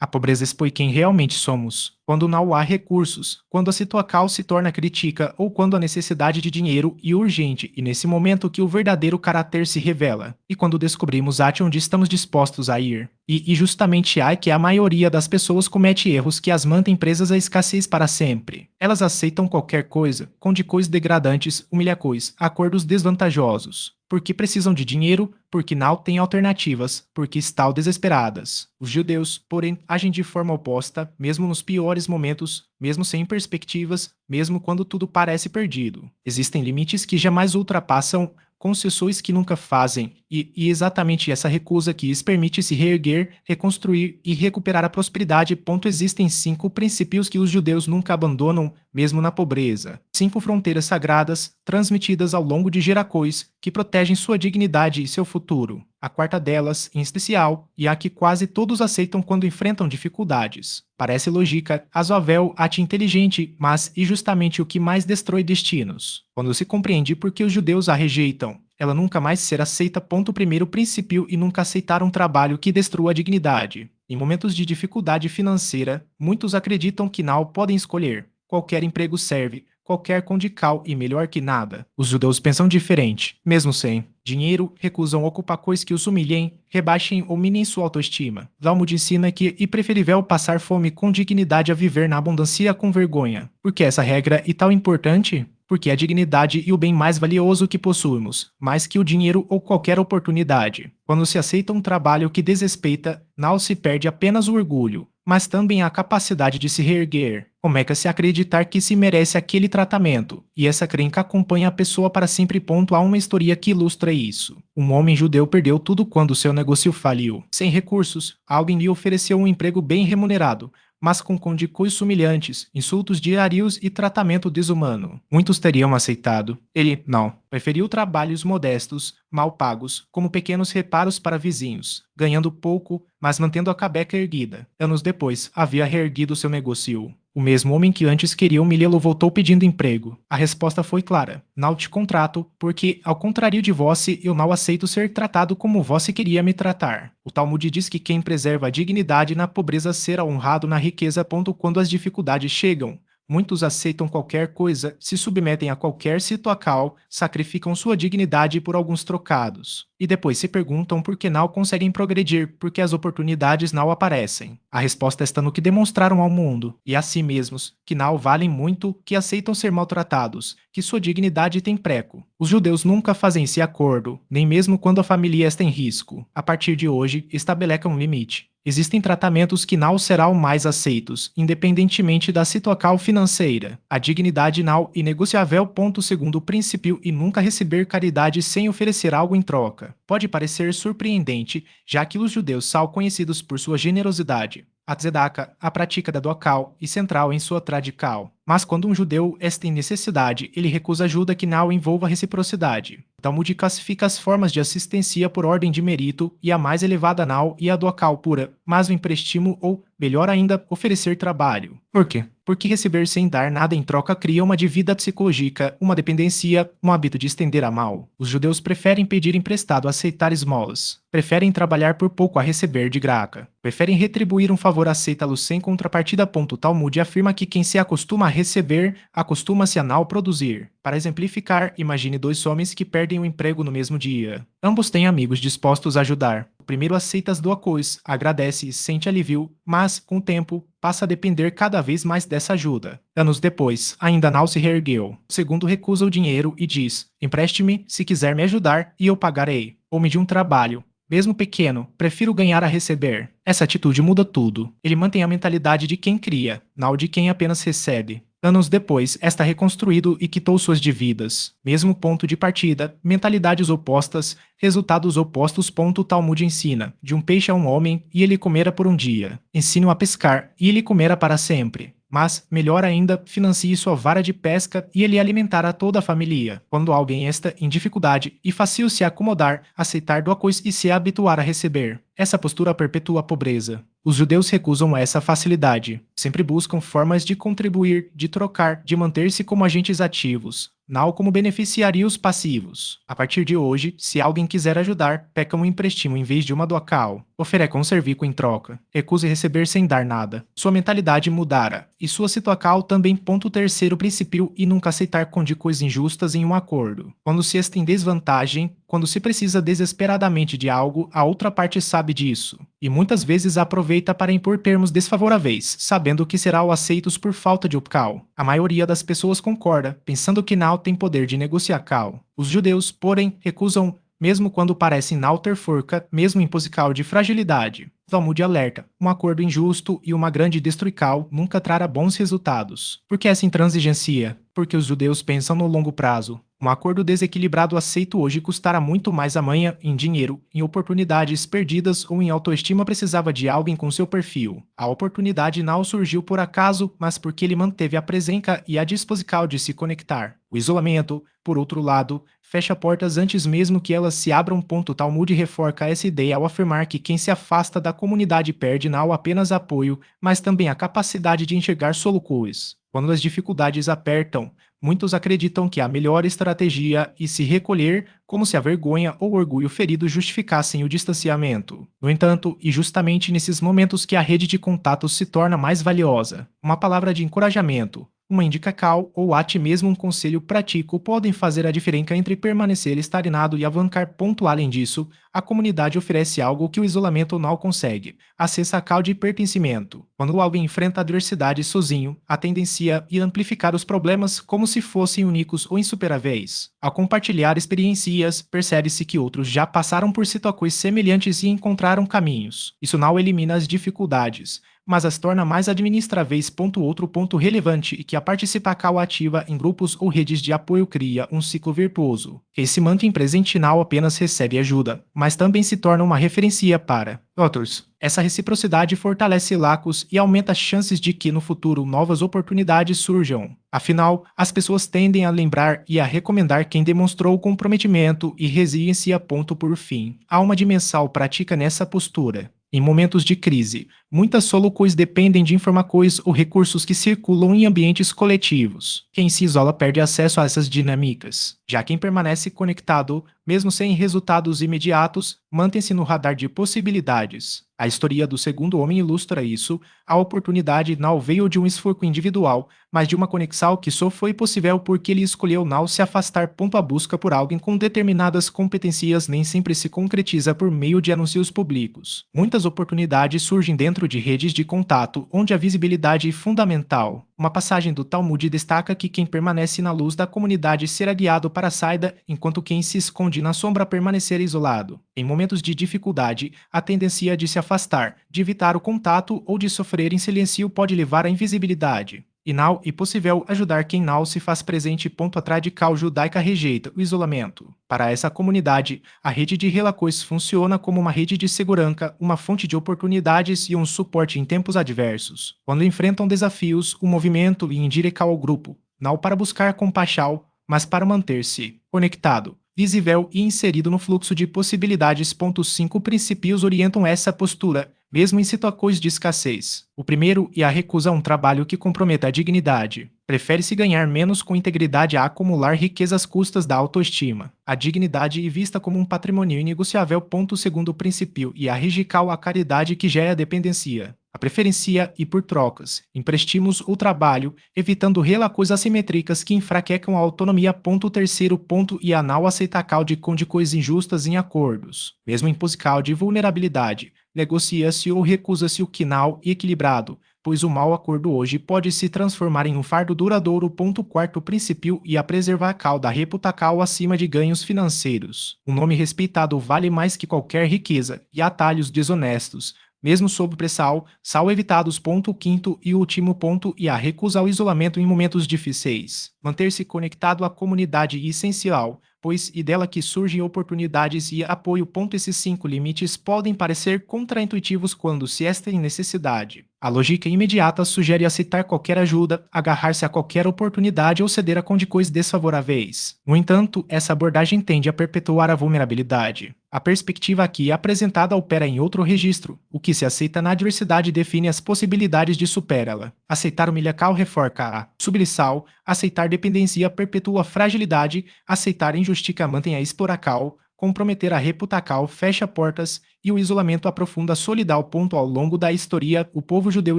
A pobreza expõe quem realmente somos. Quando não há recursos, quando a situação se torna crítica ou quando a necessidade de dinheiro é urgente e nesse momento que o verdadeiro caráter se revela. E quando descobrimos até onde estamos dispostos a ir. E justamente é que a maioria das pessoas comete erros que as mantêm presas à escassez para sempre. Elas aceitam qualquer coisa, condicões degradantes, humilhações, acordos desvantajosos. Porque precisam de dinheiro, porque não têm alternativas, porque estão desesperadas. Os judeus, porém, agem de forma oposta, mesmo nos piores momentos, mesmo sem perspectivas, mesmo quando tudo parece perdido. Existem limites que jamais ultrapassam, concessões que nunca fazem, e exatamente essa recusa que lhes permite se reerguer, reconstruir e recuperar a prosperidade. Existem 5 princípios que os judeus nunca abandonam, mesmo na pobreza. 5 fronteiras sagradas, transmitidas ao longo de gerações, que protegem sua dignidade e seu futuro. A quarta delas, em especial, e a que quase todos aceitam quando enfrentam dificuldades. Parece lógica, razoável, até inteligente, mas é justamente o que mais destrói destinos. Quando se compreende por que os judeus a rejeitam, ela nunca mais será aceita. Primeiro princípio e nunca aceitar um trabalho que destrua a dignidade. Em momentos de dificuldade financeira, muitos acreditam que não podem escolher. Qualquer emprego serve, qualquer condical e melhor que nada. Os judeus pensam diferente, mesmo sem dinheiro, recusam ocupar coisas que os humilhem, rebaixem ou minem sua autoestima. Talmud ensina que é preferível passar fome com dignidade a viver na abundância com vergonha. Por que essa regra é tão importante? Porque a dignidade é o bem mais valioso que possuímos, mais que o dinheiro ou qualquer oportunidade. Quando se aceita um trabalho que desrespeita, não se perde apenas o orgulho, mas também a capacidade de se reerguer. Começa-se a acreditar que se merece aquele tratamento, e essa crença acompanha a pessoa para sempre. Há uma história que ilustra isso. Um homem judeu perdeu tudo quando seu negócio faliu. Sem recursos, alguém lhe ofereceu um emprego bem remunerado, mas com condições humilhantes, insultos diários e tratamento desumano. Muitos teriam aceitado. Ele, não. Preferiu trabalhos modestos, mal pagos, como pequenos reparos para vizinhos, ganhando pouco, mas mantendo a cabeça erguida. Anos depois, havia reerguido seu negócio. O mesmo homem que antes queria humilhá-lo voltou pedindo emprego. A resposta foi clara: não te contrato, porque, ao contrário de vós, eu não aceito ser tratado como vós queria me tratar. O Talmud diz que quem preserva a dignidade na pobreza será honrado na riqueza. Quando as dificuldades chegam, muitos aceitam qualquer coisa, se submetem a qualquer situação, sacrificam sua dignidade por alguns trocados. E depois se perguntam por que não conseguem progredir, porque as oportunidades não aparecem. A resposta está no que demonstraram ao mundo, e a si mesmos, que não valem muito, que aceitam ser maltratados, que sua dignidade tem preco. Os judeus nunca fazem esse acordo, nem mesmo quando a família está em risco. A partir de hoje, estabelecem um limite. Existem tratamentos que não serão mais aceitos, independentemente da situação financeira. A dignidade não é negociável. Segundo o princípio, e nunca receber caridade sem oferecer algo em troca. Pode parecer surpreendente, já que os judeus são conhecidos por sua generosidade. A tzedaka, a prática da doacal, é central em sua tradical. Mas quando um judeu está em necessidade, ele recusa ajuda que não envolva reciprocidade. Talmud classifica as formas de assistência por ordem de mérito, e a mais elevada não é a doacal pura, mas o empréstimo ou, melhor ainda, oferecer trabalho. Por quê? Porque receber sem dar nada em troca cria uma dívida psicológica, uma dependência, um hábito de estender a mão. Os judeus preferem pedir emprestado a aceitar esmolas. Preferem trabalhar por pouco a receber de graça. Preferem retribuir um favor aceitá-lo sem contrapartida. Talmud afirma que quem se acostuma a receber, acostuma-se a não produzir. Para exemplificar, imagine 2 homens que perdem o emprego no mesmo dia. Ambos têm amigos dispostos a ajudar. O primeiro aceita as doações, agradece e sente alívio, mas, com o tempo, passa a depender cada vez mais dessa ajuda. Anos depois, ainda não se reergueu. O segundo recusa o dinheiro e diz: empreste-me se quiser me ajudar e eu pagarei. Ou me dê um trabalho. Mesmo pequeno, prefiro ganhar a receber. Essa atitude muda tudo. Ele mantém a mentalidade de quem cria, não de quem apenas recebe. Anos depois, está reconstruído e quitou suas dívidas. Mesmo ponto de partida, mentalidades opostas, resultados opostos. O Talmud ensina: de um peixe a um homem, e ele comera por um dia. Ensino a pescar, e ele comera para sempre. Mas, melhor ainda, financie sua vara de pesca e ele alimentará toda a família. Quando alguém está em dificuldade, e fácil se acomodar, aceitar doações e se habituar a receber. Essa postura perpetua a pobreza. Os judeus recusam essa facilidade. Sempre buscam formas de contribuir, de trocar, de manter-se como agentes ativos, não como beneficiários passivos. A partir de hoje, se alguém quiser ajudar, peça um empréstimo em vez de uma doacal. oferece um serviço em troca, recuse receber sem dar nada. Sua mentalidade mudara, e sua situação também. Ponto terceiro princípio e nunca aceitar condições injustas em um acordo. Quando se está em desvantagem, quando se precisa desesperadamente de algo, a outra parte sabe disso, e muitas vezes aproveita para impor termos desfavoráveis, sabendo que serão aceitos por falta de opcal. A maioria das pessoas concorda, pensando que não tem poder de negociar cal. Os judeus, porém, recusam mesmo quando parecem não ter forca, mesmo em posical de fragilidade. Talmud alerta, um acordo injusto e uma grande destruição nunca trará bons resultados. Por que essa intransigência? Porque os judeus pensam no longo prazo. Um acordo desequilibrado aceito hoje custará muito mais amanhã em dinheiro, em oportunidades perdidas ou em autoestima precisava de alguém com seu perfil. A oportunidade não surgiu por acaso, mas porque ele manteve a presença e a disposição de se conectar. O isolamento, por outro lado, fecha portas antes mesmo que elas se abram. Talmud reforça essa ideia ao afirmar que quem se afasta da comunidade perde não apenas apoio, mas também a capacidade de enxergar soluções. Quando as dificuldades apertam, muitos acreditam que a melhor estratégia é se recolher, como se a vergonha ou orgulho ferido justificassem o distanciamento. No entanto, e justamente nesses momentos que a rede de contatos se torna mais valiosa, uma palavra de encorajamento, uma indicação ou até mesmo um conselho prático podem fazer a diferença entre permanecer estagnado e avançar. Além disso, a comunidade oferece algo que o isolamento não consegue: acesso a cal de pertencimento. Quando alguém enfrenta a adversidade sozinho, a tendência é amplificar os problemas como se fossem únicos ou insuperáveis. Ao compartilhar experiências, percebe-se que outros já passaram por situações semelhantes e encontraram caminhos. Isso não elimina as dificuldades, mas as torna mais administráveis. Outro ponto relevante é que a participação ativa em grupos ou redes de apoio cria um ciclo virtuoso. Quem se mantém presente não apenas recebe ajuda, mas também se torna uma referência para outros. Essa reciprocidade fortalece laços e aumenta as chances de que no futuro novas oportunidades surjam. Afinal, as pessoas tendem a lembrar e a recomendar quem demonstrou comprometimento e resiliência. Por fim, há uma dimensão prática nessa postura. Em momentos de crise, muitas soluções dependem de informações ou recursos que circulam em ambientes coletivos. Quem se isola perde acesso a essas dinâmicas. Já quem permanece conectado, mesmo sem resultados imediatos, mantém-se no radar de possibilidades. A história do segundo homem ilustra isso. A oportunidade não veio de um esforço individual, mas de uma conexão que só foi possível porque ele escolheu não se afastar. A busca por alguém com determinadas competências nem sempre se concretiza por meio de anúncios públicos. Muitas oportunidades surgem dentro de redes de contato, onde a visibilidade é fundamental. Uma passagem do Talmud destaca que quem permanece na luz da comunidade será guiado para a saída, enquanto quem se esconde na sombra permanecerá isolado. Em momentos de dificuldade, a tendência de se afastar, de evitar o contato ou de sofrer em silêncio pode levar à invisibilidade. E não é possível ajudar quem não se faz presente. A radical judaica rejeita o isolamento. Para essa comunidade, a rede de relações funciona como uma rede de segurança, uma fonte de oportunidades e um suporte em tempos adversos. Quando enfrentam desafios, o movimento e direção ao grupo, não para buscar compaixão, mas para manter-se conectado, visível e inserido no fluxo de possibilidades. 5 princípios orientam essa postura, mesmo em situações de escassez. O primeiro é a recusa a um trabalho que comprometa a dignidade. Prefere-se ganhar menos com integridade a acumular riqueza às custas da autoestima. A dignidade é vista como um patrimônio inegociável. Segundo princípio e a radical a caridade que gera dependência. A preferência e por trocas, emprestimos o trabalho, evitando relações assimétricas que enfraquecam a autonomia. Terceiro ponto e a não aceitação de condições injustas em acordos. Mesmo em posição de vulnerabilidade, negocia-se ou recusa-se o que não é equilibrado, pois o mau acordo hoje pode se transformar em um fardo duradouro. Quarto princípio e a preservar da reputação acima de ganhos financeiros. Um nome respeitado vale mais que qualquer riqueza, e atalhos desonestos, mesmo sob pressão, são evitados. Quinto e último ponto e a recusa ao isolamento em momentos difíceis. Manter-se conectado à comunidade é essencial, pois é dela que surgem oportunidades e apoio. Esses 5 limites podem parecer contraintuitivos quando se está em necessidade. A lógica imediata sugere aceitar qualquer ajuda, agarrar-se a qualquer oportunidade ou ceder a condições desfavoráveis. No entanto, essa abordagem tende a perpetuar a vulnerabilidade. A perspectiva aqui apresentada opera em outro registro. O que se aceita na adversidade define as possibilidades de superá-la. Aceitar humilhação reforça a submissão, aceitar dependência perpetua a fragilidade, aceitar injustiça mantém a exploração, comprometer a reputação fecha portas e o isolamento aprofunda a solidão. Ao longo da história, o povo judeu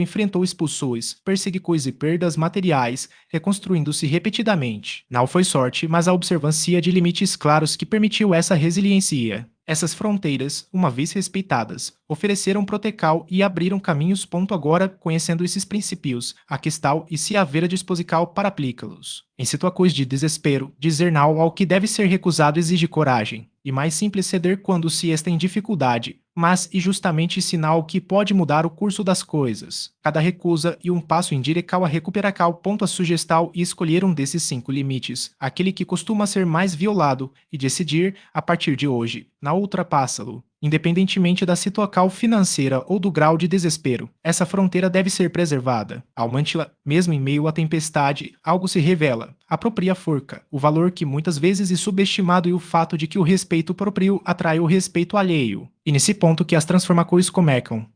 enfrentou expulsões, perseguições e perdas materiais, reconstruindo-se repetidamente. Não foi sorte, mas a observância de limites claros que permitiu essa resiliência. Essas fronteiras, uma vez respeitadas, ofereceram proteção e abriram caminhos. Agora, conhecendo esses princípios, a questão e se haver a disposição para aplicá-los. Em situações de desespero, dizer não ao que deve ser recusado exige coragem, e mais simples ceder quando se está em dificuldade, mas e justamente sinal que pode mudar o curso das coisas. Cada recusa e um passo em direção a recuperar. A sugestão e escolher um desses 5 limites, aquele que costuma ser mais violado, e decidir, a partir de hoje, não ultrapassa-lo. Independentemente da situação financeira ou do grau de desespero, essa fronteira deve ser preservada. Ao mantê-la, mesmo em meio à tempestade, algo se revela. A própria forca, o valor que muitas vezes é subestimado e o fato de que o respeito próprio atrai o respeito alheio. E nesse ponto que as transformações começam.